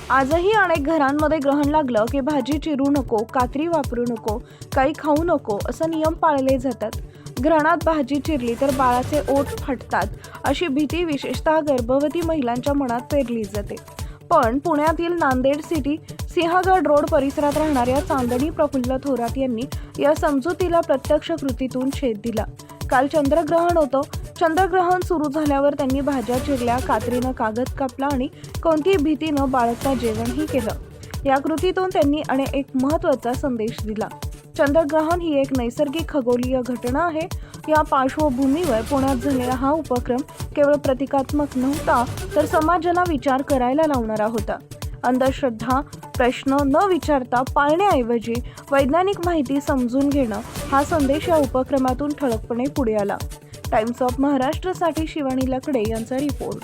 आजही अनेक घरांमध्ये ग्रहण लागलं की भाजी चिरू नको, कात्री वापरू नको, काही खाऊ नको असं नियम पाळले जातात. ग्रहणात भाजी चिरली तर बाळाचे ओठ फाटतात अशी भीती विशेषतः गर्भवती महिलांच्या मनात पेरली जाते. पण पुण्यातील नांदेड सिटी सिंहगड रोड परिसरात राहणाऱ्या चांदणी प्रफुल्ल थोरात यांनी या समजुतीला प्रत्यक्ष कृतीतून छेद दिला. काल चंद्रग्रहण होतं. चंद्रग्रहण सुरू झाल्यावर त्यांनी भाज्या चिरल्या, कात्रीनं कागद कापला आणि कोणतीही भीती न बाळगता जेवणही केलं. या कृतीतून त्यांनी एक महत्त्वाचा संदेश दिला. चंद्रग्रहण ही एक नैसर्गिक खगोलीय घटना आहे. या पार्श्वभूमीवर पुण्यात झालेला हा उपक्रम केवळ प्रतिकात्मक नव्हता, तर समाजाला विचार करायला लावणारा होता. अंधश्रद्धा प्रश्न न विचारता पाळण्याऐवजी वैज्ञानिक माहिती समजून घेणं हा संदेश या उपक्रमातून ठळकपणे पुढे आला. टाइम्स ऑफ महाराष्ट्रसाठी शिवानी लकडे यांचा रिपोर्ट.